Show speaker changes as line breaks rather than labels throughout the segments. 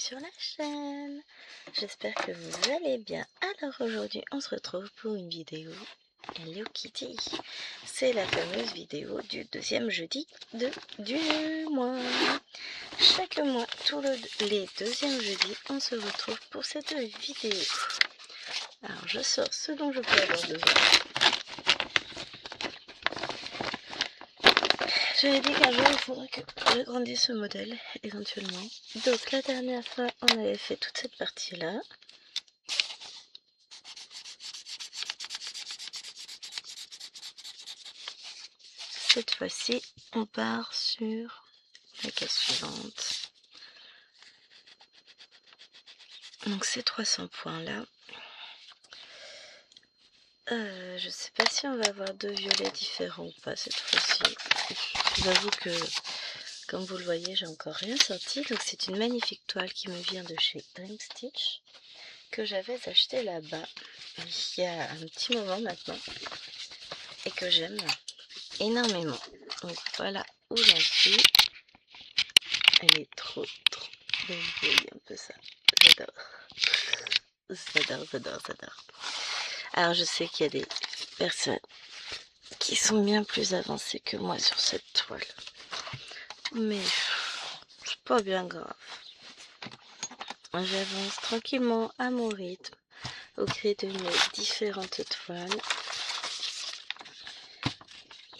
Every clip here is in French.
sur la chaîne. J'espère que vous allez bien. Alors aujourd'hui on se retrouve pour une vidéo Hello Kitty. C'est la fameuse vidéo du deuxième jeudi du mois. Chaque mois, les deuxièmes jeudis, on se retrouve pour cette vidéo. Alors je sors ce dont je peux avoir besoin. Je l'ai dit qu'un jour il faudrait que j'agrandisse ce modèle éventuellement. Donc la dernière fois on avait fait toute cette partie là. Cette fois-ci on part sur la case suivante. Donc ces 300 points là. Je sais pas si on va avoir deux violets différents ou pas cette fois-ci. Je vous avoue que comme vous le voyez j'ai encore rien sorti. Donc c'est une magnifique toile qui me vient de chez Dream Stitch, que j'avais acheté là-bas il y a un petit moment maintenant et que j'aime énormément. Donc voilà où j'en suis. Elle est trop belle, vous voyez un peu ça. J'adore. Alors je sais qu'il y a des personnes qui sont bien plus avancées que moi sur cette toile, mais c'est pas bien grave. J'avance tranquillement à mon rythme au gré de mes différentes toiles.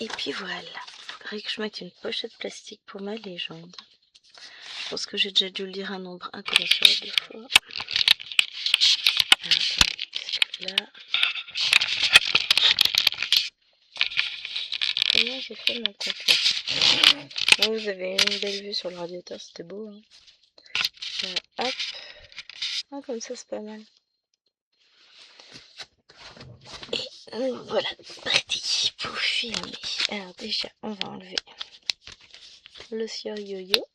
Et puis voilà, il faudrait que je mette une pochette plastique pour ma légende. Je pense que j'ai déjà dû le dire un nombre incommensurable de fois. Alors, attendez, parce que là... Comment j'ai fait mon compte là? Oh, vous avez une belle vue sur le radiateur, c'était beau. Hein. Hop. Ah, comme ça, c'est pas mal. Et nous voilà parti pour filmer. Alors déjà, on va enlever le sieur yo-yo.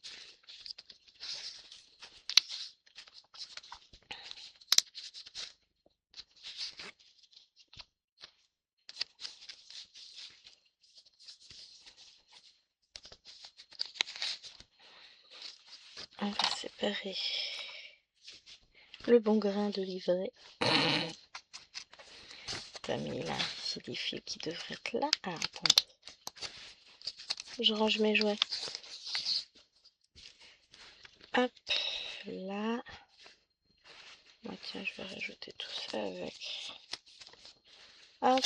On va séparer le bon grain de livret. T'as mis là, c'est des fils qui devraient être là. Ah, attendez. Je range mes jouets. Hop, là. Moi, tiens, je vais rajouter tout ça avec. Hop.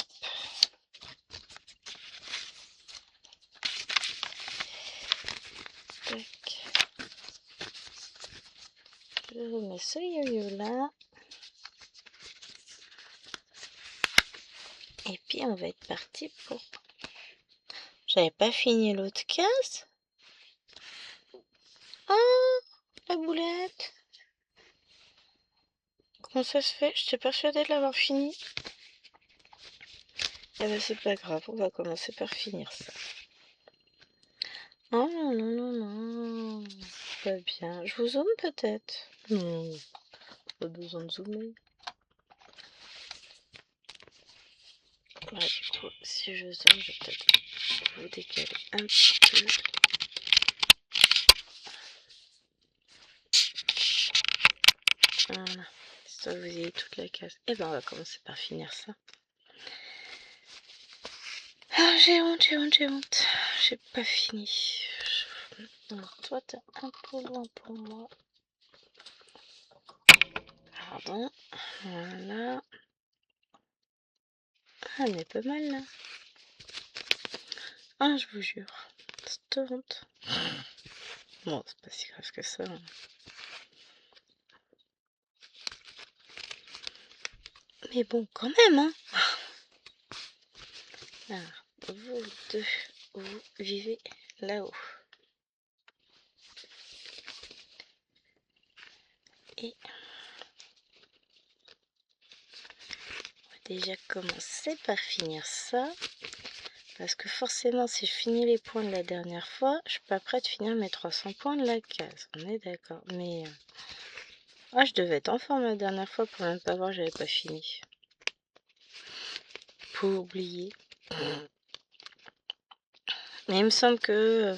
Tac. Je remets ce yo-yo là. Et puis, on va être parti pour... J'avais pas fini l'autre case. Oh, la boulette. Comment ça se fait? J'étais persuadée de l'avoir fini. Eh ben, c'est pas grave, on va commencer par finir ça. Oh non. Pas bien. Je vous zoome peut-être? Non, pas besoin de zoomer. Ouais, du coup, si je zoome, je vais peut-être vous décaler un petit peu. Voilà, histoire que vous ayez toute la case. Et ben, on va commencer par finir ça. Ah, j'ai honte. J'ai pas fini. Alors, toi, t'es un peu loin pour moi. Pardon. Voilà. Ah, on est pas mal là. Ah, je vous jure. C'est honte. Bon, c'est pas si grave que ça. Hein. Mais bon, quand même, hein. Alors, vous deux, vous vivez là-haut. Et on va déjà commencer par finir ça. Parce que forcément, si je finis les points de la dernière fois, je suis pas prête de finir mes 300 points de la case. On est d'accord. Mais ah, je devais être en forme la dernière fois pour même pas voir que j'avais pas fini. Pour oublier. Mais il me semble que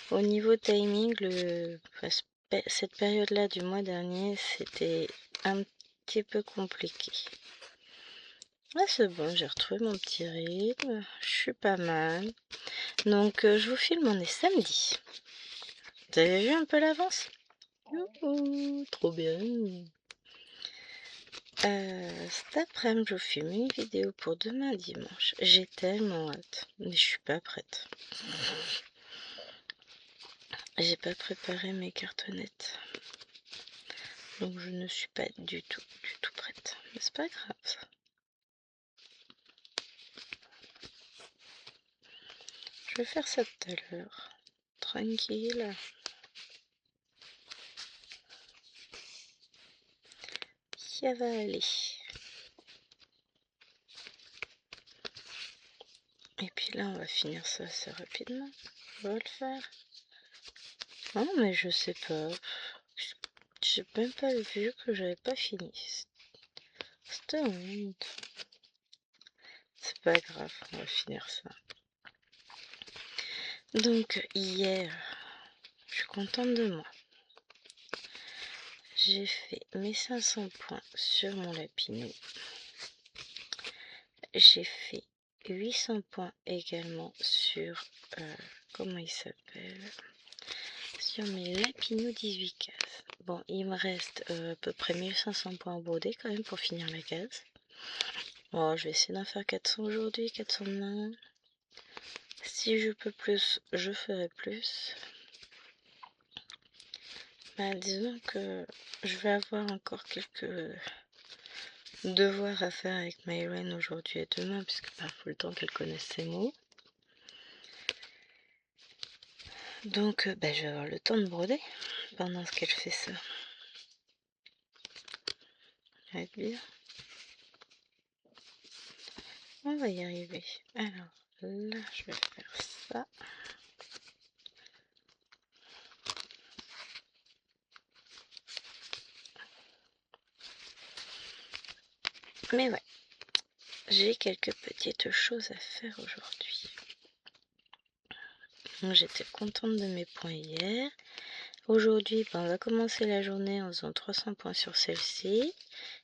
au niveau timing, cette période-là du mois dernier, c'était un petit peu compliqué. Ah, c'est bon, j'ai retrouvé mon petit rythme, je suis pas mal. Donc, je vous filme, on est samedi. Vous avez vu un peu l'avance? Trop bien. Cet après-midi, je vous filme une vidéo pour demain dimanche. J'ai tellement hâte, mais je suis pas prête. J'ai pas préparé mes cartonnettes. Donc je ne suis pas du tout prête. Mais c'est pas grave ça. Je vais faire ça tout à l'heure. Tranquille. Ça va aller. Et puis là, on va finir ça assez rapidement. On va le faire. Non, mais je sais pas. J'ai même pas vu que j'avais pas fini. C'était honte. C'est pas grave, on va finir ça. Donc, hier, je suis contente de moi. J'ai fait mes 500 points sur mon Lapino. J'ai fait 800 points également sur, comment il s'appelle, sur mes Lapino 18 cases. Bon, il me reste à peu près 1500 points au brodé quand même pour finir la case. Bon, je vais essayer d'en faire 400 aujourd'hui, 400 demain. Si je peux plus, je ferai plus. Bah, disons que je vais avoir encore quelques devoirs à faire avec Myren aujourd'hui et demain, puisque bah, faut le temps qu'elle connaisse ses mots. Donc, bah, je vais avoir le temps de broder pendant ce qu'elle fait ça. Ça va être bien. On va y arriver. Alors, là, je vais faire ça. Mais ouais, j'ai quelques petites choses à faire aujourd'hui. Donc, j'étais contente de mes points hier. Aujourd'hui, ben, on va commencer la journée en faisant 300 points sur celle-ci.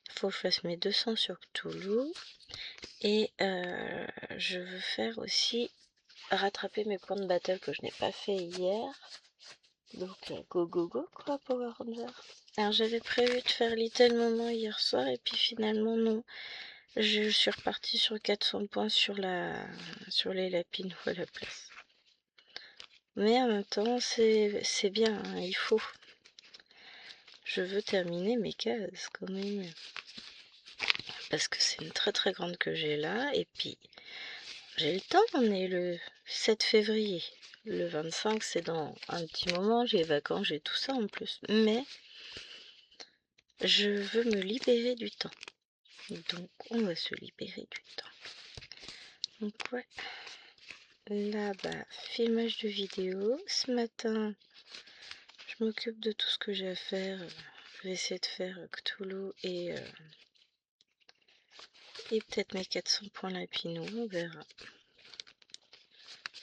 Il faut que je fasse mes 200 sur Cthulhu. Et je veux faire aussi rattraper mes points de battle que je n'ai pas fait hier. Donc go go go quoi, Power Ranger. Alors j'avais prévu de faire Little Moment hier soir et puis finalement non. Je suis repartie sur 400 points sur les lapines à la place. Mais en même temps c'est bien, hein, il faut. Je veux terminer mes cases quand même. Parce que c'est une très grande que j'ai là. Et puis j'ai le temps, on est le 7 février. Le 25 c'est dans un petit moment, j'ai les vacances, j'ai tout ça en plus. Mais je veux me libérer du temps. Donc on va se libérer du temps. Donc ouais. Là bah filmage de vidéo. Ce matin je m'occupe de tout ce que j'ai à faire. Je vais essayer de faire Cthulhu et peut-être mes 400 points Lapino, on verra.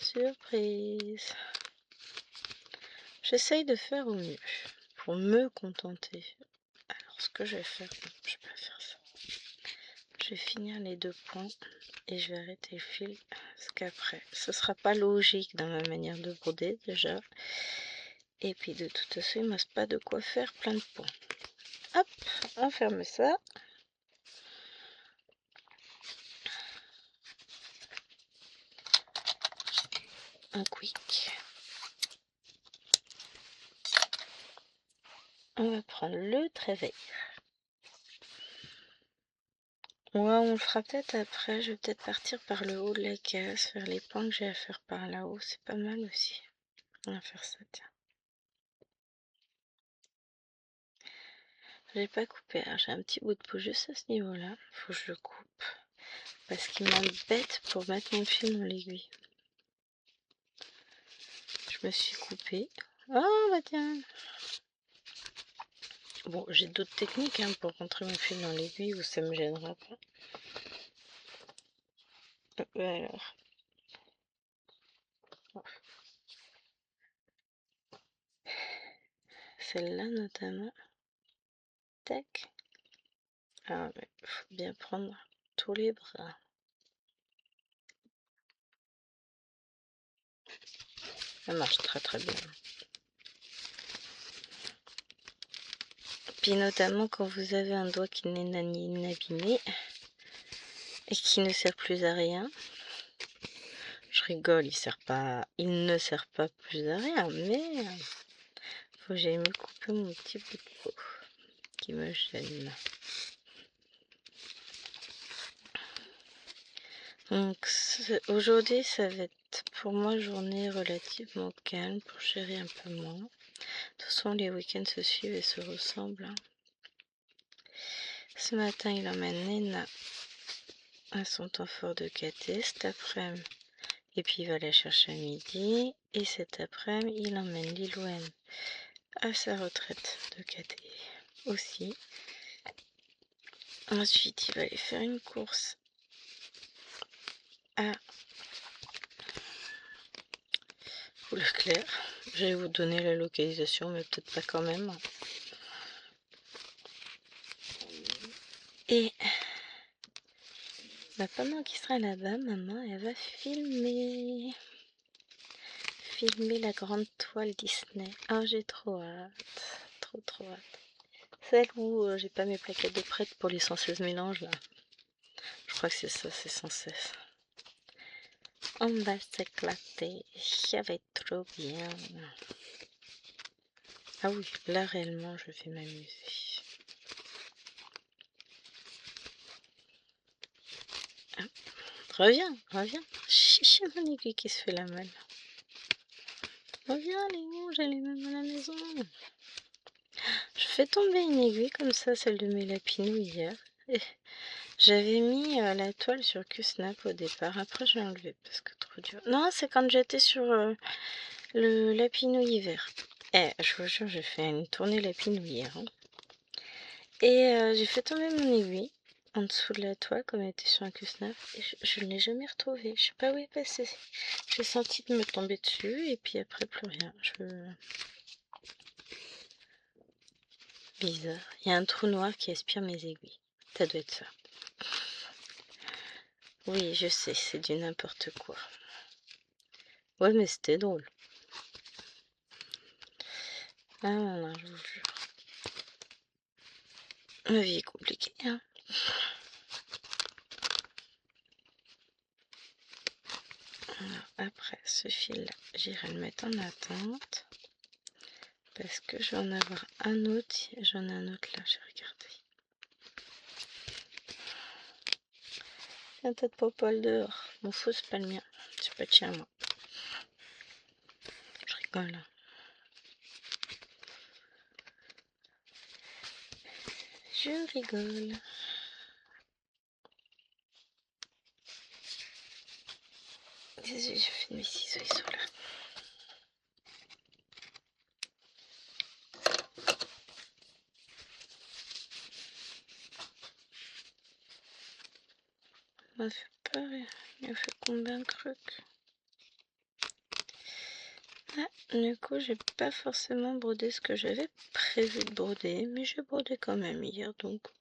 Surprise. J'essaye de faire au mieux pour me contenter. Alors ce que je vais faire, je vais pas faire ça. Je vais finir les 2 points et je vais arrêter le fil parce qu'après ce sera pas logique dans ma manière de broder déjà. Et puis de toute façon il ne me reste pas de quoi faire plein de points. Hop, on ferme ça. Un quick. On va prendre le trévère. Ouais, on le fera peut-être après. Je vais peut-être partir par le haut de la case, faire les points que j'ai à faire par là-haut. C'est pas mal aussi. On va faire ça, tiens. J'ai pas coupé. Alors, j'ai un petit bout de peau juste à ce niveau-là. Faut que je le coupe. Parce qu'il m'embête pour mettre mon fil dans l'aiguille. Je me suis coupée. Oh, bah tiens. Bon, j'ai d'autres techniques hein, pour rentrer mon fil dans l'aiguille où ça me gênera pas. Alors. celle-là notamment. Tac. Ah, mais faut bien prendre tous les bras. Ça marche très très bien. Puis notamment quand vous avez un doigt qui n'est inabîmé et qui ne sert plus à rien. Je rigole, il ne sert pas plus à rien, mais faut que j'aille me couper mon petit bout de peau qui me gêne. Donc aujourd'hui ça va être pour moi journée relativement calme pour gérer un peu moins. De toute façon les week-ends se suivent et se ressemblent. Hein. Ce matin il emmène Nena à son temps fort de caté, cet après-midi, et puis il va la chercher à midi, et cet après-midi il emmène Lilouane à sa retraite de caté aussi. Ensuite il va aller faire une course à Leclerc. Je vais vous donner la localisation, mais peut-être pas quand même. Et bah, pendant qu'il sera là-bas, maman, elle va filmer la grande toile Disney. Oh, j'ai trop hâte. Trop hâte. Celle où j'ai pas mes plaquettes de prête pour les 116 mélanges, là. Je crois que c'est ça, c'est 116. On va s'éclater. Ça va être trop bien. Ah oui, là, réellement, je vais m'amuser. Ah, reviens. Chichi, mon aiguille qui se fait la malle. Reviens, Léon, j'ai les mêmes à la maison. Je fais tomber une aiguille comme ça, celle de mes lapinous hier. J'avais mis la toile sur Q-Snap au départ. Après, j'ai enlevé parce que trop dur. Non, c'est quand j'étais sur le lapinou hiver. Je vous jure, j'ai fait une tournée lapinou hier. Hein. Et j'ai fait tomber mon aiguille en dessous de la toile comme elle était sur un Q-Snap. Et je ne l'ai jamais retrouvée. Je sais pas où elle est passée. J'ai senti de me tomber dessus et puis après, plus rien. Bizarre. Il y a un trou noir qui aspire mes aiguilles. Ça doit être ça. Oui, je sais, c'est du n'importe quoi. Ouais, mais c'était drôle. Ah non, je vous jure. Ma vie est compliquée, hein. Alors, après, ce fil-là, j'irai le mettre en attente. Parce que je vais en avoir un autre. J'en ai un autre là, j'ai regardé. Il y a un tas de popol dehors. Mon faux, c'est pas le mien. C'est pas le tien, moi. Je rigole. Je rigole. Désolée, je fais mes ciseaux, ils sont là. Ça m'a fait peur. Il a fait combien de trucs? Ah, du coup, j'ai pas forcément brodé ce que j'avais prévu de broder, mais j'ai brodé quand même hier, donc bon,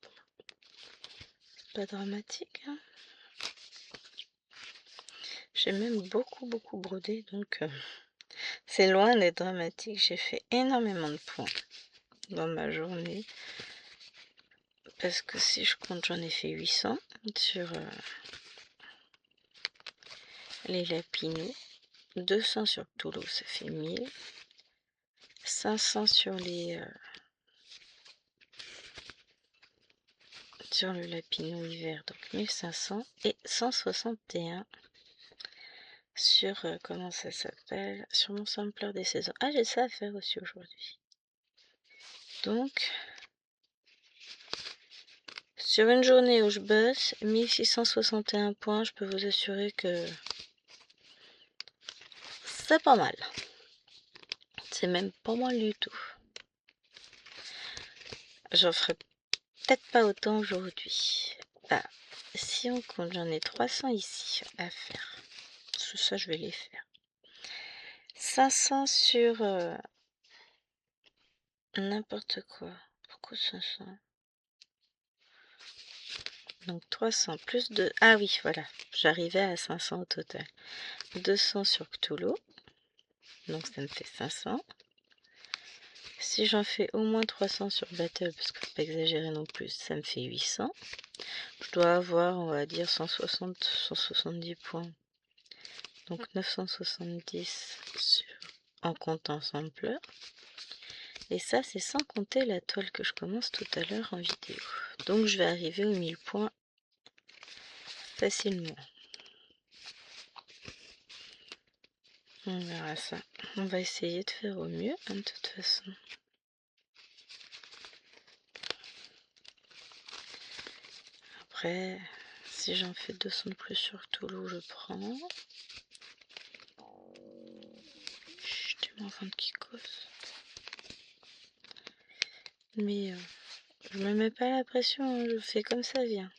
pas dramatique. Hein. J'ai même beaucoup brodé, donc c'est loin d'être dramatique. J'ai fait énormément de points dans ma journée, parce que si je compte, j'en ai fait 800 sur les lapinous, 200 sur Toulouse, ça fait 1000, 500 sur les... sur le lapinou hiver, donc 1500, et 161 sur, comment ça s'appelle, sur mon sampler des saisons. Ah, j'ai ça à faire aussi aujourd'hui. Donc, sur une journée où je bosse, 1661 points, je peux vous assurer que c'est pas mal. C'est même pas mal du tout. J'en ferai peut-être pas autant aujourd'hui. Ah, si on compte, j'en ai 300 ici à faire. Tout ça, je vais les faire. 500 sur n'importe quoi. Pourquoi 500? Donc 300 plus 2. Ah oui, voilà. J'arrivais à 500 au total. 200 sur Cthulhu. Donc ça me fait 500. Si j'en fais au moins 300 sur Battle, parce que faut pas exagérer non plus, ça me fait 800. Je dois avoir, on va dire, 160, 170 points. Donc 970 en comptant Sampler. Et ça, c'est sans compter la toile que je commence tout à l'heure en vidéo. Donc je vais arriver aux 1000 points facilement. On verra ça. On va essayer de faire au mieux, hein, de toute façon. Après, si j'en fais 200 de plus sur Toulouse, je prends. Chut, mon ventre qui cause. Mais je me mets pas la pression, hein, je fais comme ça vient.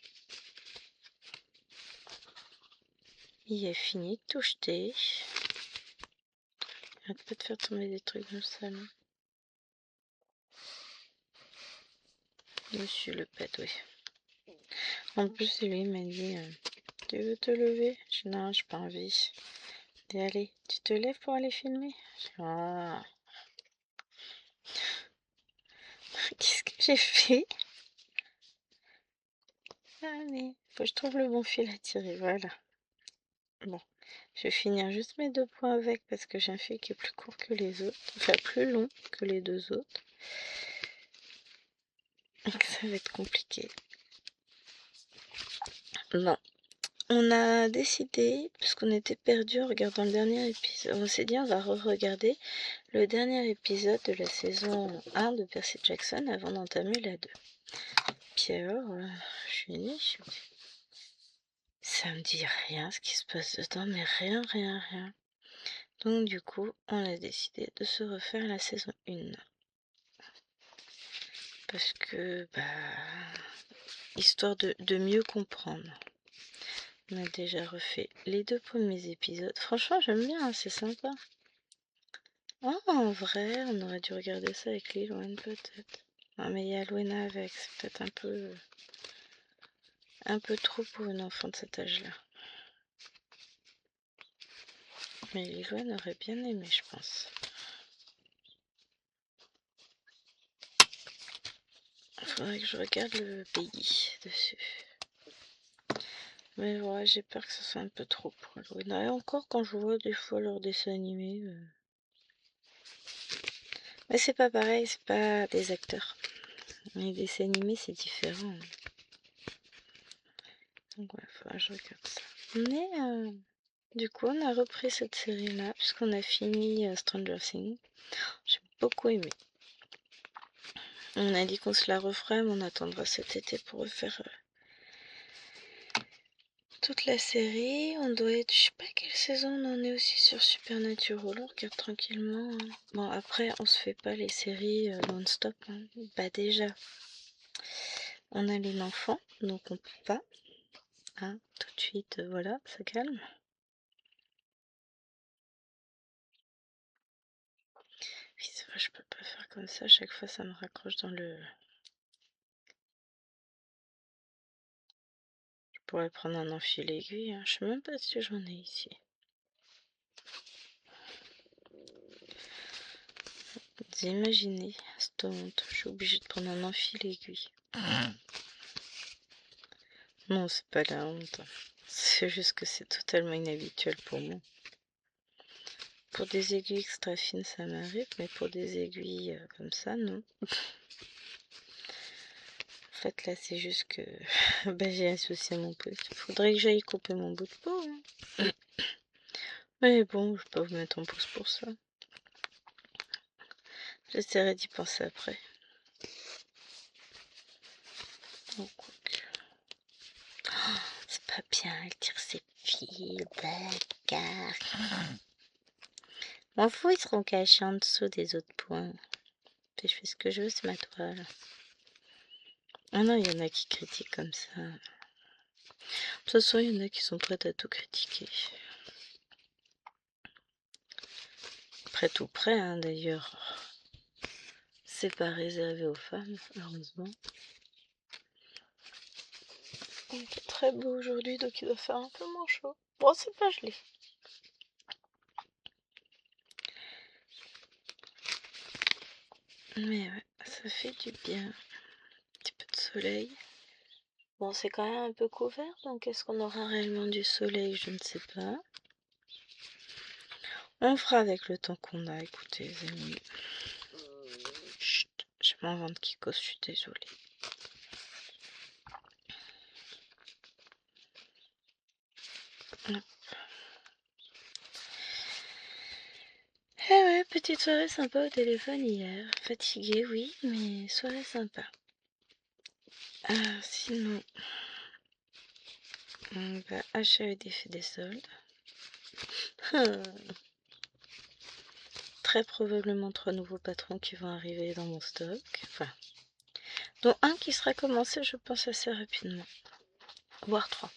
Il est fini de tout jeter. Arrête pas de faire tomber des trucs dans le salon. Monsieur le pet, oui. En plus, lui m'a dit tu veux te lever? Je dis non, j'ai pas envie. Il dit allez, tu te lèves pour aller filmer? Je dis ah. Qu'est-ce que j'ai fait? Allez, faut que je trouve le bon fil à tirer, voilà. Bon, je vais finir juste mes 2 points avec parce que j'ai un fil qui est plus court que les autres, enfin plus long que les 2 autres. Donc ça va être compliqué. Bon, on a décidé, parce qu'on était perdu en regardant le dernier épisode, on s'est dit on va re-regarder le dernier épisode de la saison 1 de Percy Jackson avant d'entamer la 2. Puis alors, je suis née, ça me dit rien ce qui se passe dedans, mais rien, rien, rien. Donc du coup, on a décidé de se refaire la saison 1. Parce que, histoire de mieux comprendre. On a déjà refait les 2 premiers épisodes. Franchement, j'aime bien, hein, c'est sympa. Oh, en vrai, on aurait dû regarder ça avec Lil Wayne peut-être. Non, mais il y a Lwena avec, c'est peut-être un peu trop pour une enfant de cet âge-là. Mais Lil Wayne aurait bien aimé, je pense. Il faudrait que je regarde le pays dessus. Mais ouais, j'ai peur que ce soit un peu trop pour Lwena. Et encore, quand je vois des fois leurs dessins animés... Mais c'est pas pareil, c'est pas des acteurs. Les dessins animés, c'est différent. Donc ouais, faudra que je regarde ça. Mais du coup, on a repris cette série-là, puisqu'on a fini Stranger Things. J'ai beaucoup aimé. On a dit qu'on se la referait, mais on attendra cet été pour refaire toute la série. On doit être, je sais pas quelle saison on en est aussi sur Supernatural. On regarde tranquillement. Hein. Bon, après, on se fait pas les séries non-stop. Hein. Bah déjà, on a les enfants, donc on peut pas. Hein, tout de suite, voilà, ça calme. Oui, c'est vrai, je peux pas faire comme ça. Chaque fois, ça me raccroche dans le... Je pourrais prendre un enfil aiguille. Hein. Je sais même pas si j'en ai ici. Vous imaginez, cette honte. Je suis obligée de prendre un enfil aiguille. Non, c'est pas la honte. C'est juste que c'est totalement inhabituel pour moi. Pour des aiguilles extra fines, ça m'arrive, mais pour des aiguilles comme ça, non. En fait, là, c'est juste que j'ai associé mon pouce. Faudrait que j'aille couper mon bout de peau. Hein. Mais bon, je peux pas vous mettre en pouce pour ça. J'essaierai d'y penser après. Oh, c'est pas bien, elle tire ses fils, bagarre. M'en fous, ils seront cachés en dessous des autres points. Puis je fais ce que je veux, c'est ma toile. Ah non, il y en a qui critiquent comme ça. De toute façon, il y en a qui sont prêtes à tout critiquer. Prêt tout prêt, hein, d'ailleurs. C'est pas réservé aux femmes, heureusement. Il fait très beau aujourd'hui, donc il doit faire un peu moins chaud. Bon, c'est pas gelé. Mais ouais, ça fait du bien. Un petit peu de soleil. Bon, c'est quand même un peu couvert, donc est-ce qu'on aura réellement du soleil? Je ne sais pas. On fera avec le temps qu'on a, écoutez les amis. Chut, je m'invente Kikos, je suis désolée. Hop. Eh ouais, petite soirée sympa au téléphone hier. Fatiguée, oui, mais soirée sympa. Sinon, on va acheter des faits des soldes. Très probablement 3 nouveaux patrons qui vont arriver dans mon stock. Enfin, dont un qui sera commencé, je pense, assez rapidement. Voire 3.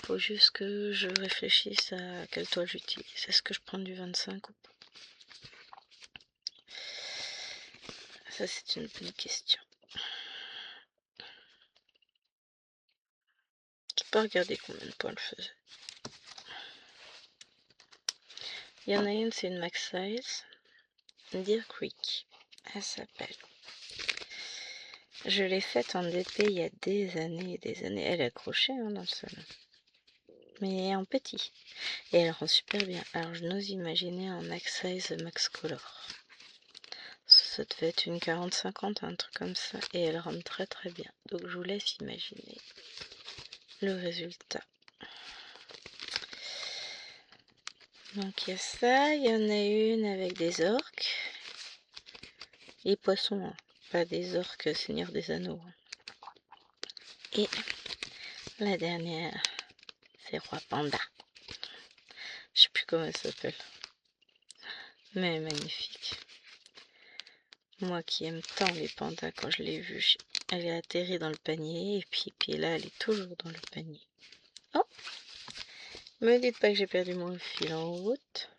Faut juste que je réfléchisse à quelle toile j'utilise. Est-ce que je prends du 25 ou pas? Ça, c'est une bonne question. Je peux regarder combien de points elle faisait. Il y en a une, c'est une max size. Deer Creek, elle s'appelle. Je l'ai faite en DP il y a des années et des années. Elle est accrochée dans le salon. Mais en petit. Et elle rend super bien. Alors je n'ose imaginer en max size max color. Ça devait être une 40-50, un truc comme ça. Et elle rend très très bien. Donc je vous laisse imaginer le résultat. Donc il y a ça. Il y en a une avec des orques. Les poissons, hein. Pas des orques Seigneur des Anneaux. Et la dernière, c'est Roi Panda. Je sais plus comment elle s'appelle. Mais magnifique. Moi qui aime tant les pandas, quand je l'ai vue, elle est atterrie dans le panier. Et puis là, elle est toujours dans le panier. Oh! Me dites pas que j'ai perdu mon fil en route.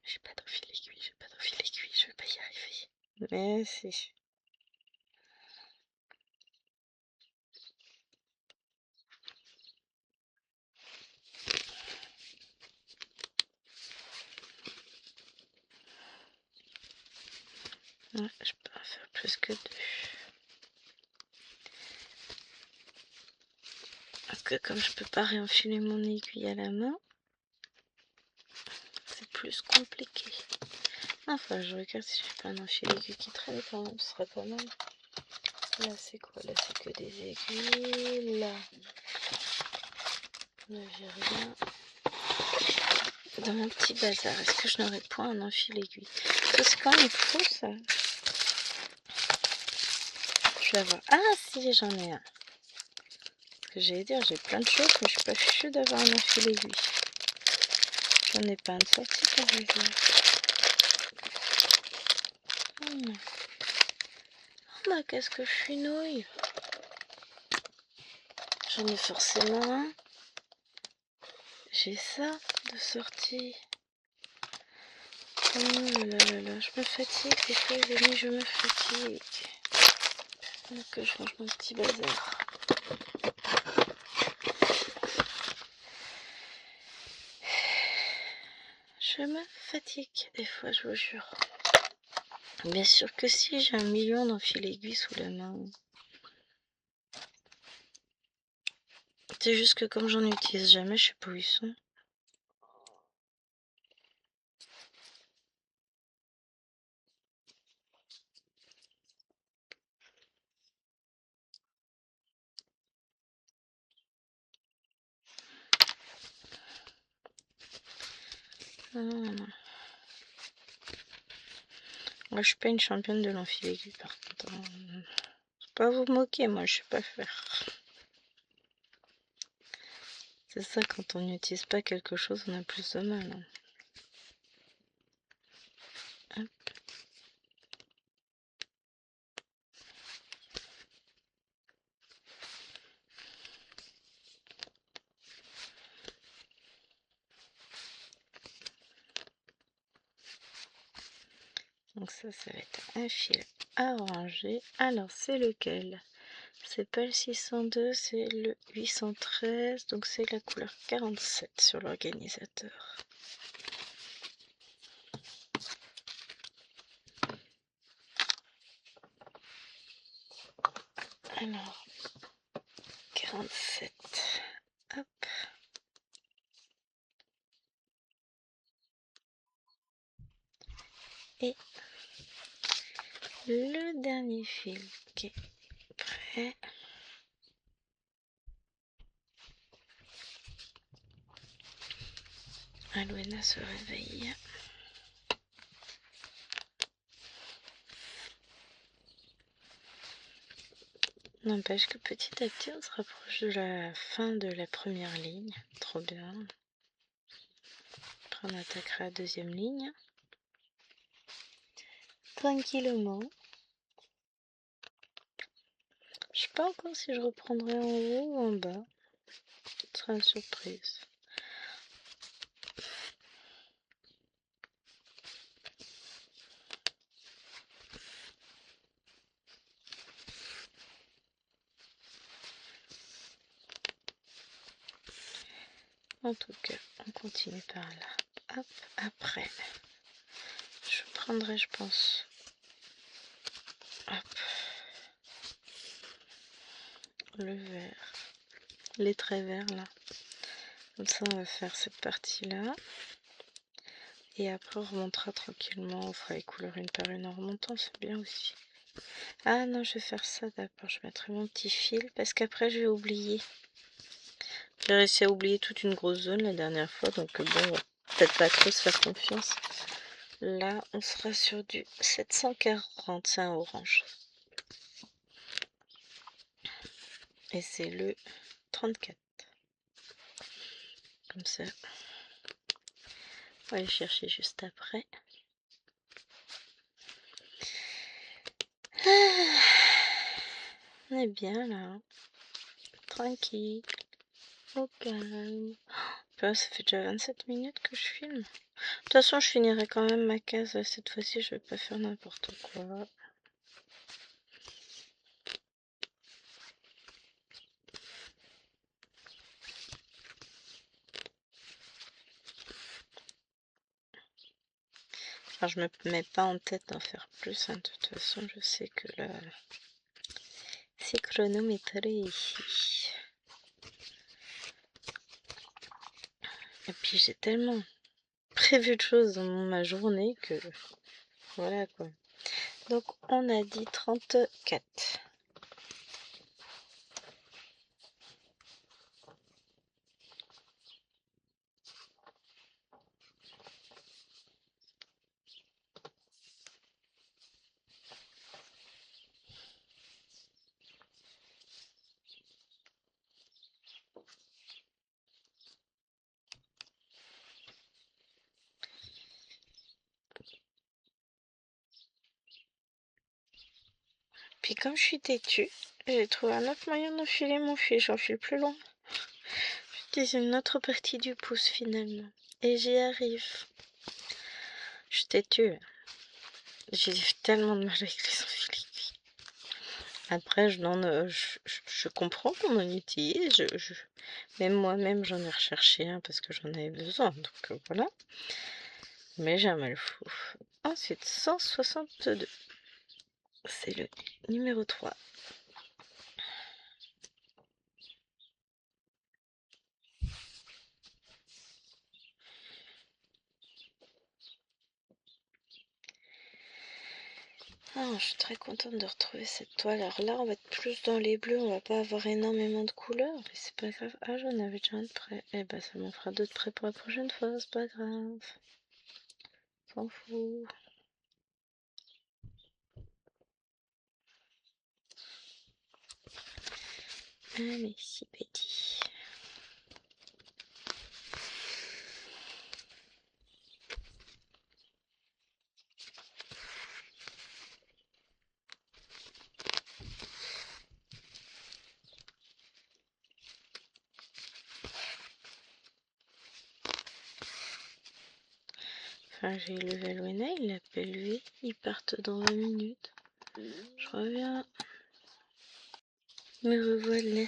J'ai pas de fil aiguille, je vais pas y arriver. Mais si. Ouais, je peux en faire plus que 2. Parce que comme je peux pas réenfiler mon aiguille à la main, c'est plus compliqué. Enfin, je regarde si j'ai pas un enfil aiguille qui traîne quand même, ce serait pas mal. Là, c'est quoi? Là, c'est que des aiguilles. Là, j'ai rien. Dans mon petit bazar, est-ce que je n'aurais point un enfil aiguille? Ça, c'est quand même fou, ça. Je vais voir. Ah, si, j'en ai un. Ce que j'allais dire, j'ai plein de choses, mais je suis pas fichue d'avoir un enfil aiguille. J'en ai pas une sortie, par exemple. Oh, bah, qu'est-ce que je suis nouille. J'en ai forcément un. J'ai ça de sortie. Oh là là là, je me fatigue, des fois les amis, je me fatigue. Donc je range mon petit bazar. Je me fatigue des fois, je vous jure. Bien sûr que si, j'ai 1 million d'enfils aiguilles sous la main. C'est juste que comme j'en utilise jamais, je sais pas où ils sont. Non, non, non. Moi, je suis pas une championne de l'enfil aigu, par contre. Faut pas vous moquer, moi, je sais pas faire. C'est ça, quand on n'utilise pas quelque chose, on a plus de mal. Hein. Hop. Donc ça va être un fil à ranger. Alors c'est lequel? C'est pas le 602, c'est le 813, donc c'est la couleur 47 sur l'organisateur. Alors, 47, hop. Et le dernier fil qui est prêt. Alwena se réveille. N'empêche que petit à petit on se rapproche de la fin de la première ligne. Trop bien. Après on attaquera la deuxième ligne. Tranquillement. Je sais pas encore si je reprendrai en haut ou en bas. Ce sera une surprise. En tout cas, on continue par là. Hop, après, je prendrai, je pense, hop, le vert, les traits verts là. Comme ça, on va faire cette partie-là. Et après, on remontera tranquillement. On fera les couleurs une par une en remontant, c'est bien aussi. Ah non, je vais faire ça d'abord. Je mettrai mon petit fil parce qu'après, je vais oublier. J'ai réussi à oublier toute une grosse zone la dernière fois, donc bon, peut-être pas trop se faire confiance. Là, on sera sur du 740, c'est un orange. Et c'est le 34. Comme ça. On va aller chercher juste après. Ah, on est bien là. Tranquille. Au calme. Ça fait déjà 27 minutes que je filme. De toute façon, je finirai quand même ma case. Cette fois-ci, je vais pas faire n'importe quoi. Alors, je me mets pas en tête d'en faire plus. Hein. De toute façon, je sais que là, c'est chronométré ici. Et puis, j'ai tellement prévu de choses dans ma journée que voilà quoi. Donc, on a dit 34. Puis comme je suis têtue, j'ai trouvé un autre moyen d'enfiler mon fil. J'enfile plus long. J'utilise une autre partie du pouce finalement. Et j'y arrive. Je suis têtue. J'ai tellement de mal avec les enfilés. Après, je comprends qu'on en utilise. Même moi-même, j'en ai recherché un parce que j'en avais besoin. Donc voilà. Mais j'ai un mal fou. Ensuite, 162. C'est le numéro 3. Ah, je suis très contente de retrouver cette toile. Alors là, on va être plus dans les bleus. On va pas avoir énormément de couleurs. Mais c'est pas grave. Ah, j'en avais déjà un de près. Eh ben, ça m'en fera deux de près pour la prochaine fois. C'est pas grave. S'en fout. Allez, si petit. Enfin, j'ai levé Luna, il l'appelle lui. Ils partent dans 20 minutes. Je reviens. Me revoilà.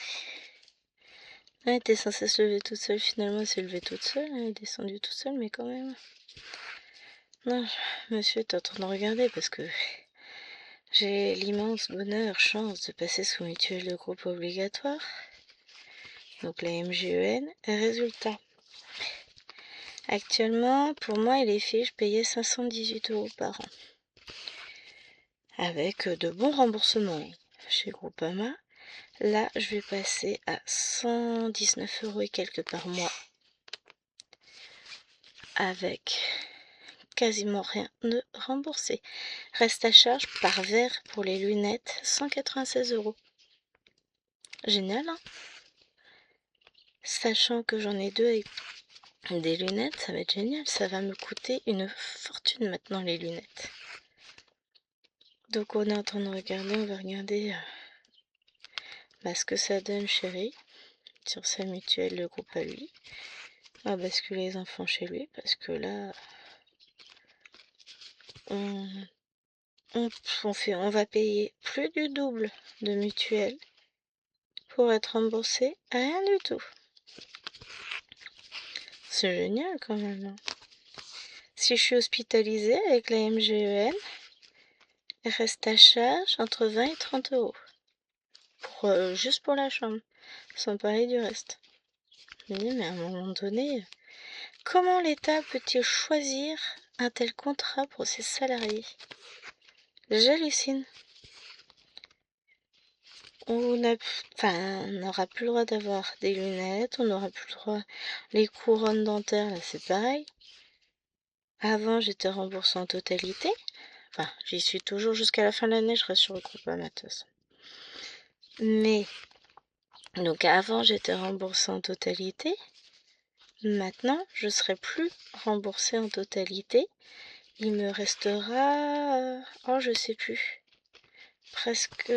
Elle était censée se lever toute seule, finalement elle s'est levée toute seule, elle est descendue toute seule, mais quand même. Non, monsieur est en train de regarder parce que j'ai l'immense bonheur, chance de passer sous mutuelle de groupe obligatoire. Donc la MGEN. Résultat. Actuellement, pour moi et les filles, je payais 518 € par an. Avec de bons remboursements chez Groupama. Là, je vais passer à 119 € et quelques par mois. Avec quasiment rien de remboursé. Reste à charge par verre pour les lunettes, 196 €. Génial, hein? Sachant que j'en ai deux avec des lunettes, ça va être génial. Ça va me coûter une fortune maintenant, les lunettes. Donc on est en train de regarder, on va regarder ce que ça donne, chérie, sur sa mutuelle, le groupe à lui. On va basculer les enfants chez lui, parce que là, on va payer plus du double de mutuelle pour être remboursé à rien du tout. C'est génial quand même. Hein. Si je suis hospitalisée avec la MGEN, il reste à charge entre 20 et 30 €. Juste pour la chambre, sans parler du reste. Je me dis, mais à un moment donné, comment l'État peut-il choisir un tel contrat pour ses salariés? J'hallucine. On n'aura plus le droit d'avoir des lunettes, on n'aura plus le droit. Les couronnes dentaires, là, c'est pareil. Avant, j'étais remboursée en totalité. Enfin, j'y suis toujours jusqu'à la fin de l'année, je reste sur le groupe Amatos. Mais, donc avant, j'étais remboursée en totalité. Maintenant, je serai plus remboursée en totalité. Il me restera, je sais plus, presque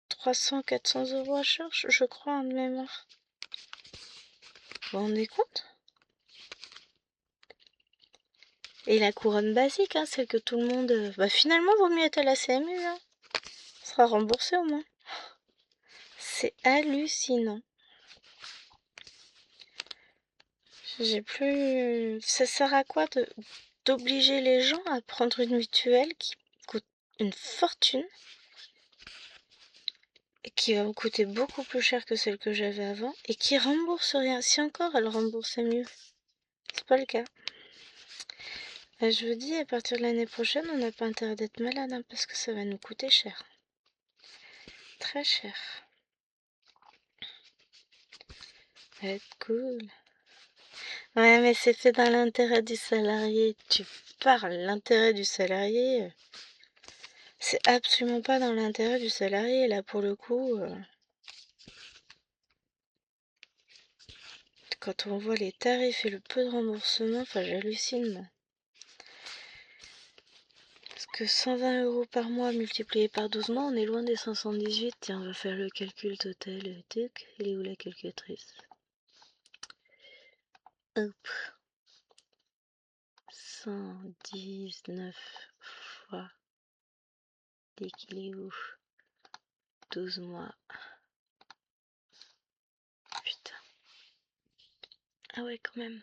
300-400 € à charge, je crois, en mémoire. Vous vous rendez compte? Et la couronne basique, hein, celle que tout le monde... finalement, vaut mieux être à la CMU, hein. Ça sera remboursé au moins. C'est hallucinant. J'ai plus... Ça sert à quoi d'obliger les gens à prendre une mutuelle qui coûte une fortune et qui va me coûter beaucoup plus cher que celle que j'avais avant et qui rembourse rien. Si encore elle remboursait mieux. C'est pas le cas. Je vous dis, à partir de l'année prochaine, on n'a pas intérêt d'être malade, hein, parce que ça va nous coûter cher. Très cher. Ça va être cool. Ouais, mais c'est fait dans l'intérêt du salarié. Tu parles, l'intérêt du salarié. C'est absolument pas dans l'intérêt du salarié, là, pour le coup. Quand on voit les tarifs et le peu de remboursement, j'hallucine, moi. Parce que 120 € par mois multiplié par 12 mois, on est loin des 518. Tiens, on va faire le calcul total. Tic, il est où la calculatrice? Hop. 119 fois d'équilibre 12 mois. Putain. Ah ouais, quand même.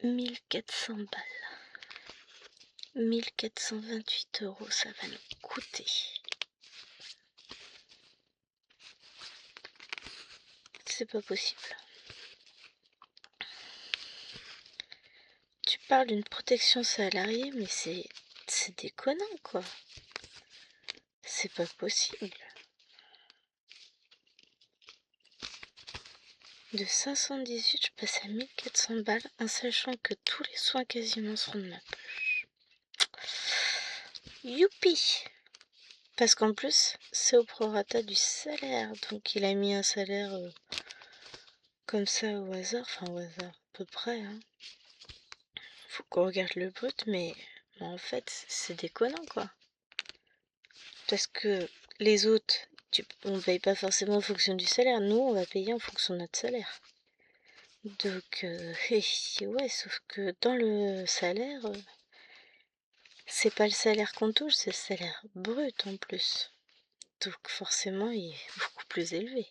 1400 balles. 1428 € ça va nous coûter. C'est pas possible. Tu parles d'une protection salariée, mais c'est déconnant, quoi. C'est pas possible. De 518, je passe à 1400 balles, en sachant que tous les soins quasiment seront de ma poche. Youpi! Parce qu'en plus, c'est au prorata du salaire. Donc il a mis un salaire comme ça au hasard. Enfin au hasard, à peu près. Hein. Faut qu'on regarde le brut, mais en fait, c'est déconnant, quoi. Parce que les autres, on ne paye pas forcément en fonction du salaire. Nous, on va payer en fonction de notre salaire. Donc, ouais, sauf que dans le salaire, c'est pas le salaire qu'on touche, c'est le salaire brut en plus. Donc forcément, il est beaucoup plus élevé.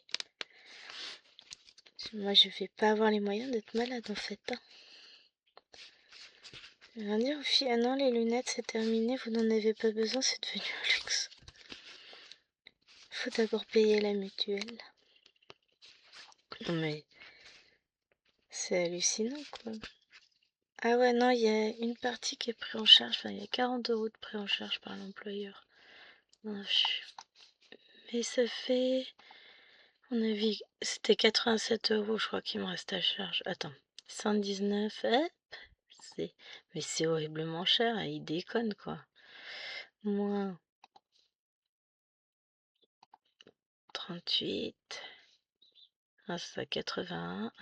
Moi, je vais pas avoir les moyens d'être malade en fait, hein. Je vais dire aux filles, ah non, les lunettes c'est terminé, vous n'en avez pas besoin, c'est devenu un luxe. Faut d'abord payer la mutuelle. Non mais c'est hallucinant quoi. Ah ouais, non, il y a une partie qui est prise en charge, enfin il y a 40 € de prise en charge par l'employeur. Mais ça fait... On a vu, c'était 87 € je crois qu'il me reste à charge. Attends, 119, c'est... Mais c'est horriblement cher, hein, il déconne quoi. Moins 38, ah, ça 81,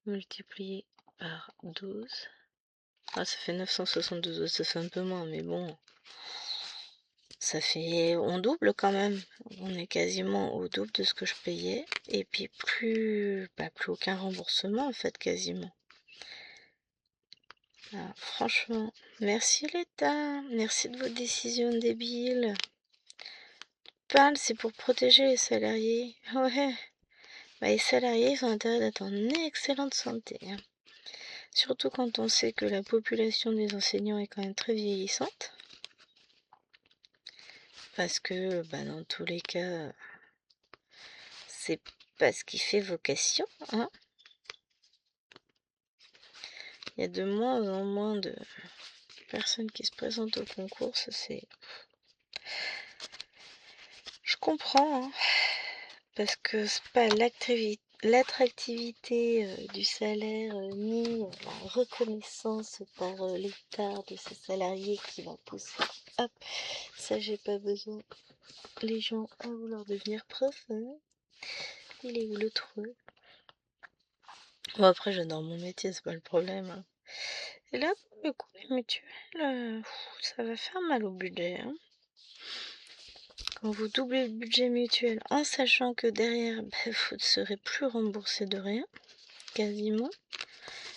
multiplié par 12. Ah, ça fait 972, ça fait un peu moins, mais bon. Ça fait... On double quand même. On est quasiment au double de ce que je payais. Et puis plus... Bah, plus aucun remboursement en fait, quasiment. Ah, franchement, merci l'État. Merci de vos décisions débiles. Parle, c'est pour protéger les salariés. Ouais. Bah, les salariés, ils ont intérêt d'être en excellente santé, hein. Surtout quand on sait que la population des enseignants est quand même très vieillissante. Parce que, bah, dans tous les cas, c'est pas ce qui fait vocation, hein. Il y a de moins en moins de personnes qui se présentent au concours, ça c'est... Je comprends, hein, parce que c'est pas l'attractivité du salaire, ni la reconnaissance par l'État de ses salariés qui va pousser. Hop, ça j'ai pas besoin. Les gens à vouloir devenir prof, hein. Il est où le trou? Bon après j'adore mon métier, c'est pas le problème, hein. Et là, pour le coup, les mutuelles, ça va faire mal au budget, hein. Quand vous doublez le budget mutuel en sachant que derrière, bah, vous ne serez plus remboursé de rien, quasiment.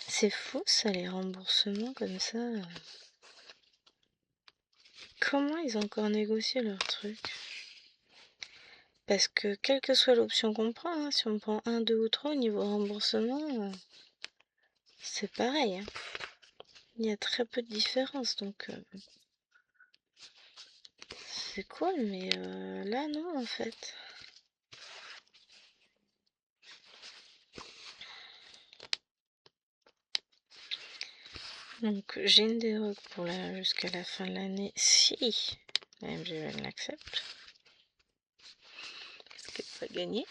C'est fou ça, les remboursements comme ça. Comment ils ont encore négocié leur truc? Parce que quelle que soit l'option qu'on prend, hein, si on prend 1, 2 ou 3 au niveau remboursement, c'est pareil, hein. Il y a très peu de différence, donc c'est cool, mais là non en fait. Donc j'ai une dérogue pour jusqu'à la fin de l'année, si la MGL l'accepte. Ce qui n'est pas gagné.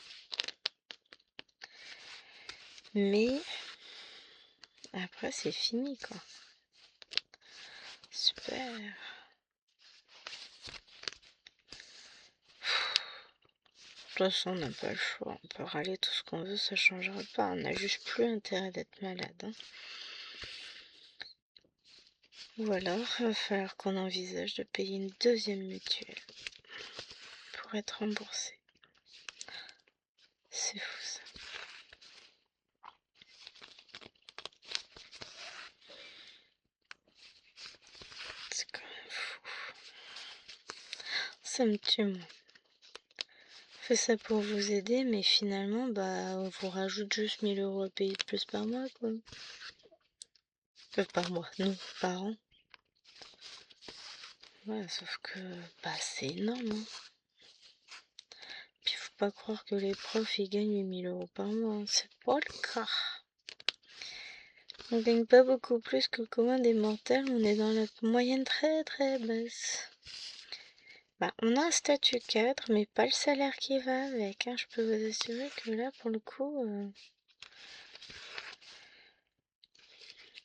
Mais après c'est fini quoi. Super. De toute façon on n'a pas le choix. On peut râler tout ce qu'on veut, ça changera pas. On n'a juste plus intérêt d'être malade, hein. Ou alors il va falloir qu'on envisage de payer une deuxième mutuelle pour être remboursé. C'est fou ça. C'est quand même fou. Ça me tue moi. Fais ça pour vous aider, mais finalement, bah, on vous rajoute juste 1000 € à payer de plus par mois, quoi. Par mois, non, par an. Ouais, sauf que, bah, c'est énorme, hein. Puis faut pas croire que les profs, ils gagnent 8000 € par mois, hein. C'est pas le cas. On gagne pas beaucoup plus que le commun des mortels, on est dans la moyenne très très basse. Bah, on a un statut cadre, mais pas le salaire qui va avec, hein. Je peux vous assurer que là, pour le coup...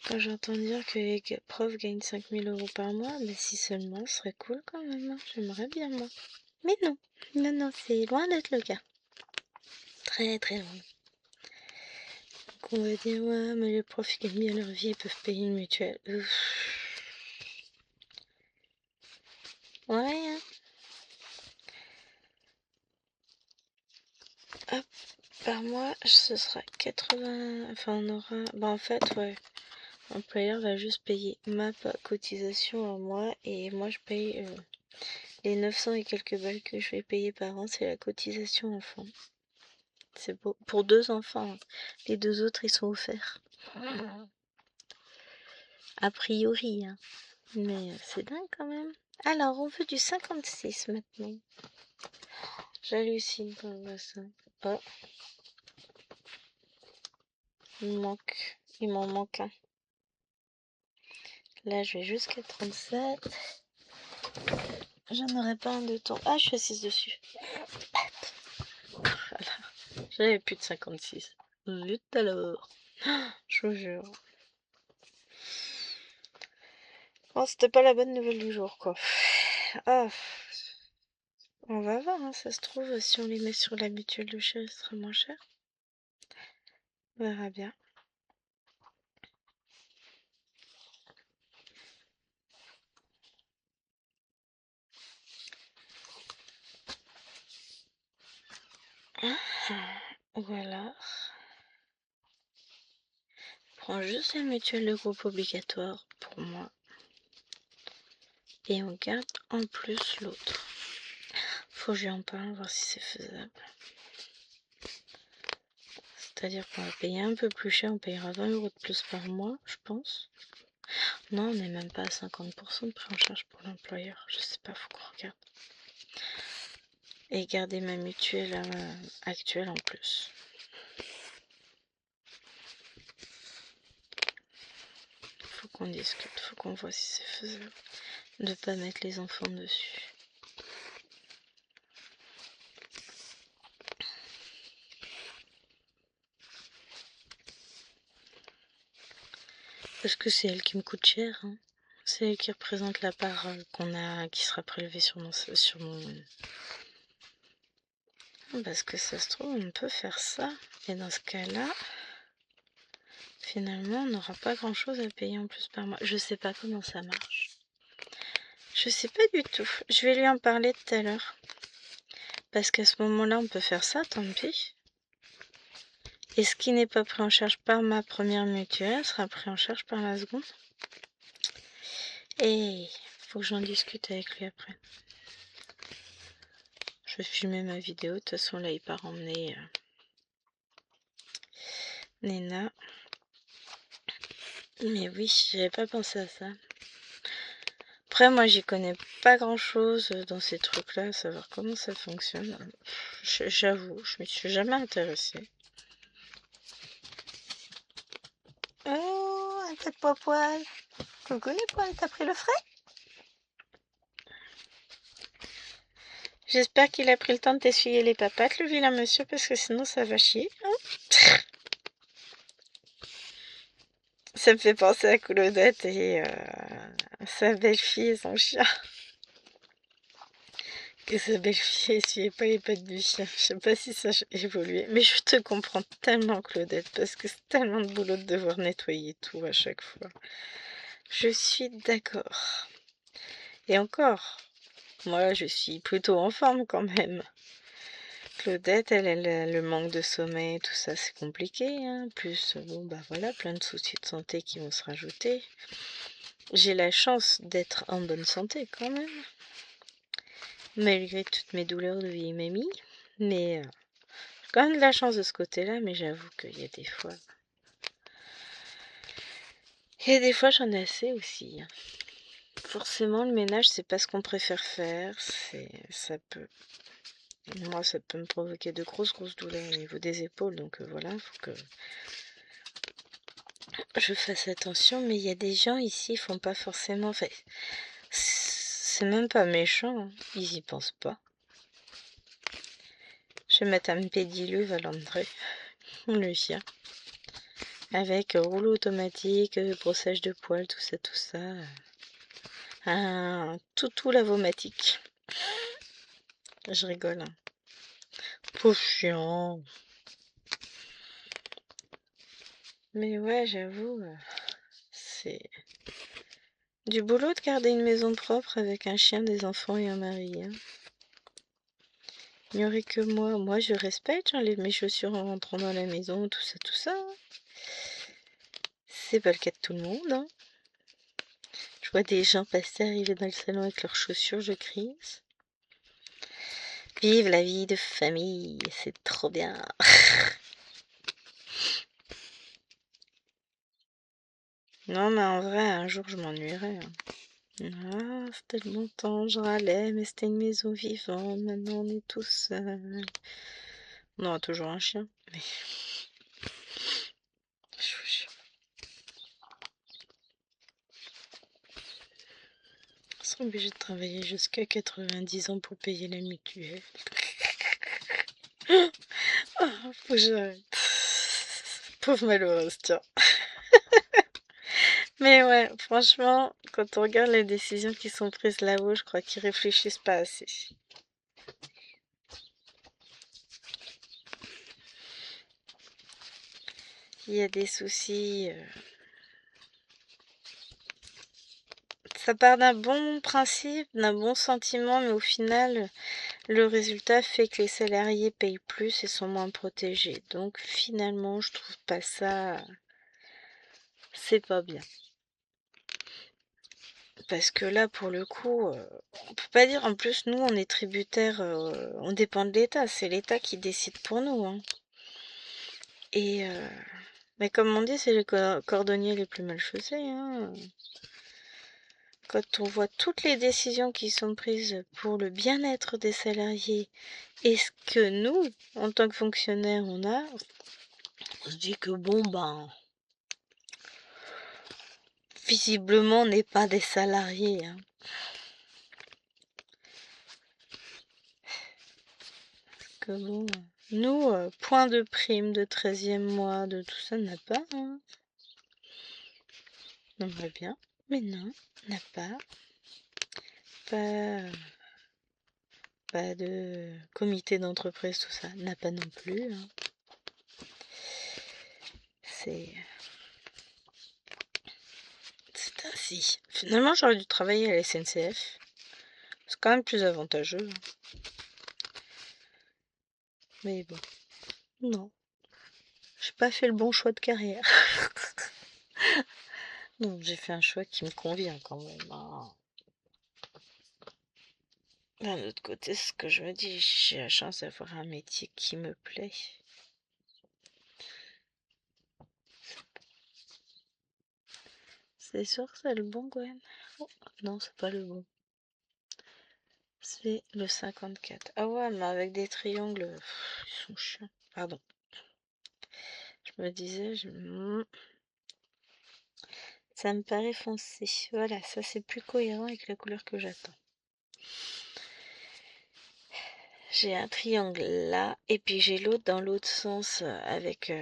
Quand j'entends dire que les profs gagnent 5000 € par mois, mais si seulement, ce serait cool quand même, hein. J'aimerais bien moi. Mais non, non, non, c'est loin d'être le cas. Très très loin. Donc on va dire, ouais, mais les profs ils gagnent bien leur vie, ils peuvent payer une mutuelle. Ouais, hein. Hop. par mois, ce sera 80... Enfin, on aura... Bah en fait, ouais. L'employeur va juste payer ma cotisation à moi et moi je paye les 900 et quelques balles que je vais payer par an, c'est la cotisation enfant. C'est beau. Pour 2 enfants, hein. Les 2 autres ils sont offerts. A priori, hein. Mais c'est dingue quand même. Alors, on veut du 56 maintenant. J'hallucine quand je vois ça. Oh, il m'en manque un. Là, je vais jusqu'à 37. J'en aurais pas un de temps. Ah, je suis assise dessus. Voilà. J'avais plus de 56. Zut alors. Je vous jure. Bon, c'était pas la bonne nouvelle du jour, quoi. Ah, on va voir, hein, ça se trouve, si on les met sur la mutuelle de chez, ce sera moins cher. On verra bien. Voilà. Prends juste la mutuelle de groupe obligatoire pour moi. Et on garde en plus l'autre. Faut que je lui en parle, voir si c'est faisable. C'est-à-dire qu'on va payer un peu plus cher, on payera 20 € de plus par mois, je pense. Non, on n'est même pas à 50% de prise en charge pour l'employeur. Je sais pas, faut qu'on regarde. Et garder ma mutuelle actuelle en plus. Faut qu'on discute, faut qu'on voit si c'est faisable. De pas mettre les enfants dessus. Parce que c'est elle qui me coûte cher, hein. C'est elle qui représente la part qui sera prélevée sur mon... Parce que ça se trouve, on peut faire ça. Et dans ce cas-là, finalement, on n'aura pas grand-chose à payer en plus par mois. Je sais pas comment ça marche. Je sais pas du tout. Je vais lui en parler tout à l'heure. Parce qu'à ce moment-là, on peut faire ça, tant pis. Et ce qui n'est pas pris en charge par ma première mutuelle sera pris en charge par la seconde. Et faut que j'en discute avec lui après. Je vais filmer ma vidéo. De toute façon, là, il part emmener Nena. Mais oui, j'avais pas pensé à ça. Après, moi, j'y connais pas grand-chose dans ces trucs-là, savoir comment ça fonctionne. J'avoue, je m'y suis jamais intéressée. Oh, un peu de poil. Coucou les poils, t'as pris le frais? J'espère qu'il a pris le temps de t'essuyer les papates, le vilain monsieur, parce que sinon ça va chier. Hein. Ça me fait penser à Claudette et sa belle-fille et son chien. Que sa belle-fille essuyait pas les pattes du chien. Je sais pas si ça a évolué, mais je te comprends tellement, Claudette, parce que c'est tellement de boulot de devoir nettoyer tout à chaque fois. Je suis d'accord. Et encore, moi je suis plutôt en forme quand même. Claudette, elle, le manque de sommeil, tout ça, c'est compliqué, hein. Plus, bon, bah voilà, plein de soucis de santé qui vont se rajouter. J'ai la chance d'être en bonne santé quand même, malgré toutes mes douleurs de vieille mamie. Mais j'ai quand même de la chance de ce côté-là, mais j'avoue qu'il y a des fois... j'en ai assez aussi. Hein. Forcément, le ménage, c'est pas ce qu'on préfère faire. Moi, ça peut me provoquer de grosses douleurs au niveau des épaules. Donc voilà, il faut que je fasse attention. Mais il y a des gens ici, ils font pas forcément... Enfin, c'est même pas méchant. Hein. Ils y pensent pas. Je vais mettre un pédiluve à l'entrée. Le chien. Avec rouleau automatique, brossage de poils, tout ça. Un toutou lavomatique. Je rigole. Hein. Pauvre chiant. Mais ouais, j'avoue, c'est du boulot de garder une maison propre avec un chien, des enfants et un mari. Hein. Il n'y aurait que moi. Moi, je respecte, j'enlève mes chaussures en rentrant dans la maison, tout ça, tout ça. C'est pas le cas de tout le monde, hein. Je vois des gens passer arriver dans le salon avec leurs chaussures, je crise. Vive la vie de famille, c'est trop bien. Non, mais en vrai, un jour, je m'ennuierais, hein. Ah, c'était le bon temps, je râlais, mais c'était une maison vivante, maintenant on est tous seuls. On aura toujours un chien, mais je vous jure. On sera obligé de travailler jusqu'à 90 ans pour payer la mutuelle. Ah, faut que j'arrête. Pauvre malheureuse, tiens. Mais ouais, franchement, quand on regarde les décisions qui sont prises là-haut, je crois qu'ils réfléchissent pas assez. Il y a des soucis. Ça part d'un bon principe, d'un bon sentiment, mais au final, le résultat fait que les salariés payent plus et sont moins protégés. Donc finalement, je trouve pas ça... C'est pas bien. Parce que là, pour le coup, on peut pas dire... En plus, nous, on est tributaires, on dépend de l'État. C'est l'État qui décide pour nous, hein. Et... Mais comme on dit, c'est les cordonniers les plus mal chaussés, hein. Quand on voit toutes les décisions qui sont prises pour le bien-être des salariés et ce que nous, en tant que fonctionnaires, on se dit que bon, ben, visiblement, on n'est pas des salariés, hein. Que bon, nous, point de prime de 13e mois, de tout ça, on n'a pas, hein. On aimerait bien, mais non, on n'a pas. Pas de comité d'entreprise, tout ça, n'a pas non plus, hein. C'est ainsi. Finalement, j'aurais dû travailler à la SNCF. C'est quand même plus avantageux, hein. Mais bon, non. J'ai pas fait le bon choix de carrière. Non, j'ai fait un choix qui me convient quand même, hein. D'un autre côté, c'est ce que je me dis, j'ai la chance d'avoir un métier qui me plaît. C'est sûr que c'est le bon, Gwen? Oh, non, c'est pas le bon. C'est le 54. Ah ouais, mais avec des triangles, ils sont chiants. Pardon. Je me disais, ça me paraît foncé. Voilà, ça c'est plus cohérent avec la couleur que j'attends. J'ai un triangle là, et puis j'ai l'autre dans l'autre sens avec...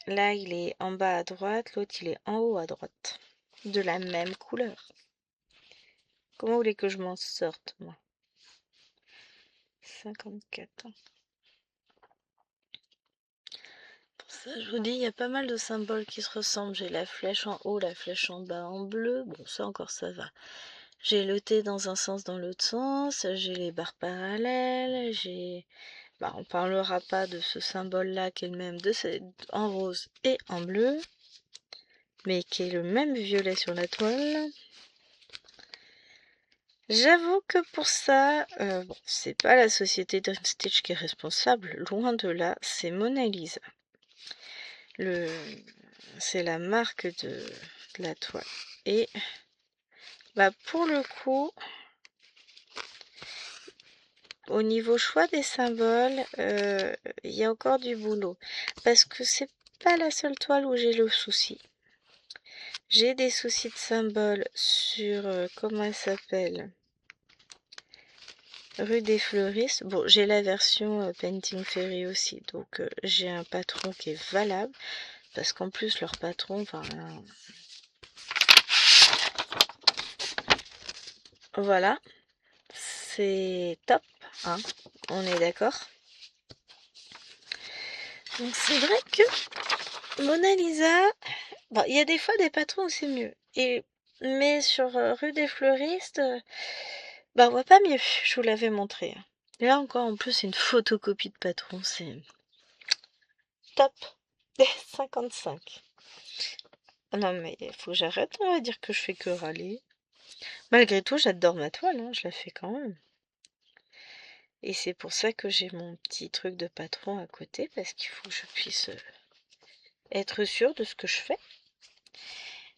là, il est en bas à droite, l'autre, il est en haut à droite. De la même couleur. Comment vous voulez que je m'en sorte, moi? 54 ans. Pour ça, je vous dis, il y a pas mal de symboles qui se ressemblent. J'ai la flèche en haut, la flèche en bas en bleu. Bon, ça encore, ça va. J'ai le T dans un sens, dans l'autre sens. J'ai les barres parallèles. J'ai... Bah, on parlera pas de ce symbole-là qui est le même en rose et en bleu, mais qui est le même violet sur la toile. J'avoue que pour ça, bon, c'est pas la société Dream Stitch qui est responsable, loin de là, c'est Mona Lisa. C'est la marque de la toile. Et bah pour le coup, au niveau choix des symboles, il y a encore du boulot. Parce que c'est pas la seule toile où j'ai le souci. J'ai des soucis de symboles sur, comment elle s'appelle? Rue des Fleuristes. Bon, j'ai la version Painting Fairy aussi, donc j'ai un patron qui est valable, parce qu'en plus leur patron, enfin, voilà, c'est top, hein, on est d'accord. Donc c'est vrai que Mona Lisa, bon, il y a des fois des patrons où c'est mieux, mais sur rue des Fleuristes, bah on voit pas mieux, je vous l'avais montré. Et là encore, en plus, c'est une photocopie de patron, c'est top. 55. Non mais il faut que j'arrête, on va dire que je fais que râler. Malgré tout, j'adore ma toile, hein, je la fais quand même. Et c'est pour ça que j'ai mon petit truc de patron à côté, parce qu'il faut que je puisse être sûre de ce que je fais.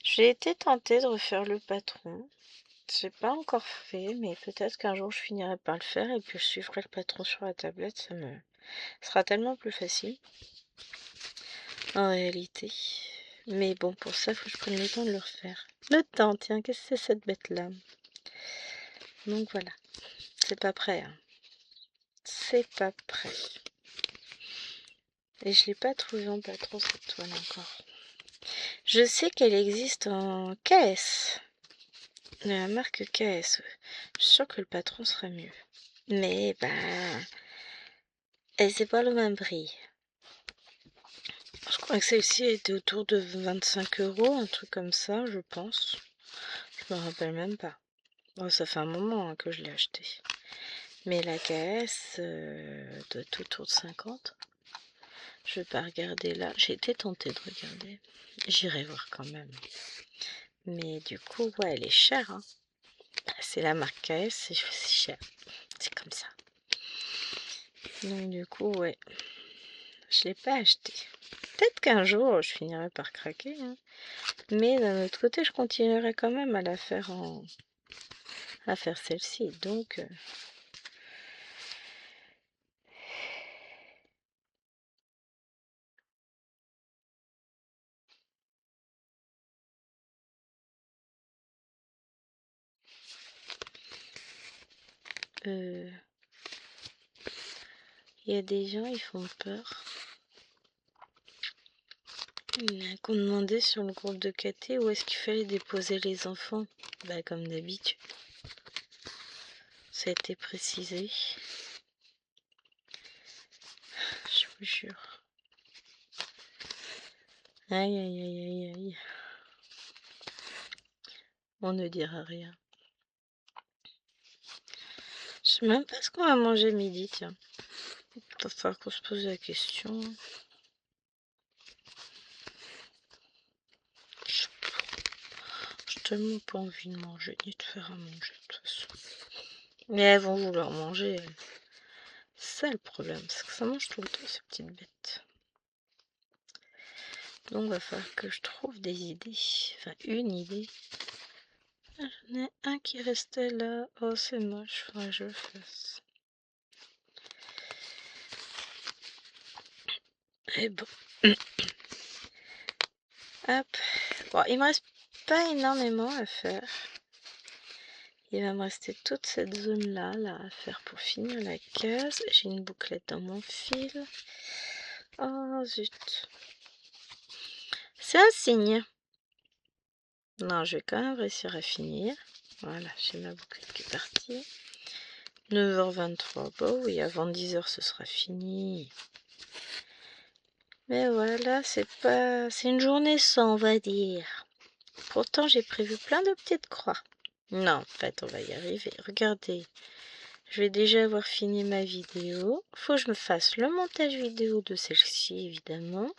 J'ai été tentée de refaire le patron. J'ai pas encore fait, mais peut-être qu'un jour je finirai par le faire et puis je suivrai le patron sur la tablette, ça me sera tellement plus facile en réalité. Mais bon, pour ça, il faut que je prenne le temps de le refaire. Le temps, tiens, qu'est-ce que c'est cette bête-là? Donc voilà, c'est pas prêt, hein. C'est pas prêt. Et je l'ai pas trouvé en patron cette toile encore. Je sais qu'elle existe en KS. La marque KS. Je suis sûre que le patron sera mieux. Mais et c'est pas le même prix. Je crois que celle-ci était autour de 25 €, un truc comme ça, je pense. Je me rappelle même pas. Bon, ça fait un moment hein, que je l'ai acheté. Mais la KS doit être autour de 50. Je vais pas regarder là. J'ai été tentée de regarder. J'irai voir quand même. Mais du coup, ouais, elle est chère. Hein. C'est la marque KS, c'est cher. C'est comme ça. Donc du coup, ouais. Je l'ai pas acheté. Peut-être qu'un jour, je finirai par craquer. Hein. Mais d'un autre côté, je continuerai quand même à la faire à faire celle-ci. Donc... il y a des gens, ils font peur. Qu'on demandait sur le groupe de KT où est-ce qu'il fallait déposer les enfants. Bah comme d'habitude. Ça a été précisé. Je vous jure. Aïe aïe aïe aïe aïe. On ne dira rien. Je sais même pas ce qu'on va manger midi, tiens. Il va falloir qu'on se pose la question. J'ai tellement pas envie de manger, ni de faire à manger de toute façon. Mais elles vont vouloir manger. C'est ça le problème, c'est que ça mange tout le temps ces petites bêtes. Donc va falloir que je trouve des idées. Enfin une idée. J'en ai un qui restait là. Oh c'est moche, faudrait que je le fasse. Et bon. Hop. Bon, il me reste pas énormément à faire. Il va me rester toute cette zone là à faire pour finir la case. J'ai une bouclette dans mon fil. Oh zut. C'est un signe. Non, je vais quand même réussir à finir. Voilà, j'ai ma bouclette qui est partie. 9h23. Bon oui, avant 10h ce sera fini. Mais voilà, c'est une journée sans, on va dire. Pourtant, j'ai prévu plein de petites croix. Non, en fait, on va y arriver. Regardez, je vais déjà avoir fini ma vidéo. Faut que je me fasse le montage vidéo de celle-ci, évidemment.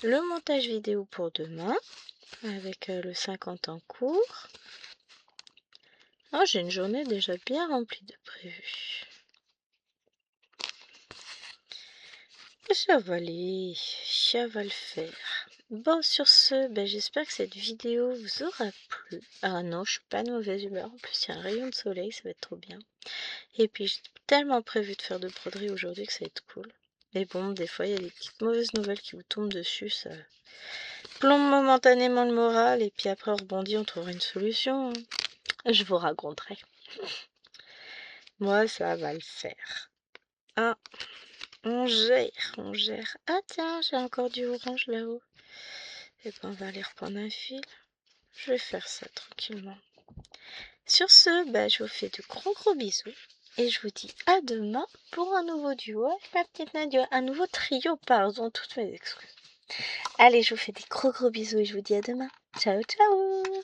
Le montage vidéo pour demain, avec le 50 en cours. Oh, j'ai une journée déjà bien remplie de prévus. Ça va aller, ça va le faire. Bon, sur ce, j'espère que cette vidéo vous aura plu. Ah non, je suis pas de mauvaise humeur. En plus, il y a un rayon de soleil, ça va être trop bien. Et puis, j'ai tellement prévu de faire de broderie aujourd'hui que ça va être cool. Mais bon, des fois, il y a des petites mauvaises nouvelles qui vous tombent dessus. Ça plombe momentanément le moral. Et puis après, on rebondit, on trouvera une solution. Je vous raconterai. Moi, ça va le faire. Ah, on gère, on gère. Ah tiens, j'ai encore du orange là-haut. Et ben, on va aller reprendre un fil. Je vais faire ça tranquillement. Sur ce, je vous fais de gros bisous. Et je vous dis à demain pour un nouveau duo avec ma petite Nadia. Un nouveau trio, pardon, toutes mes excuses. Allez, je vous fais des gros bisous et je vous dis à demain. Ciao, ciao!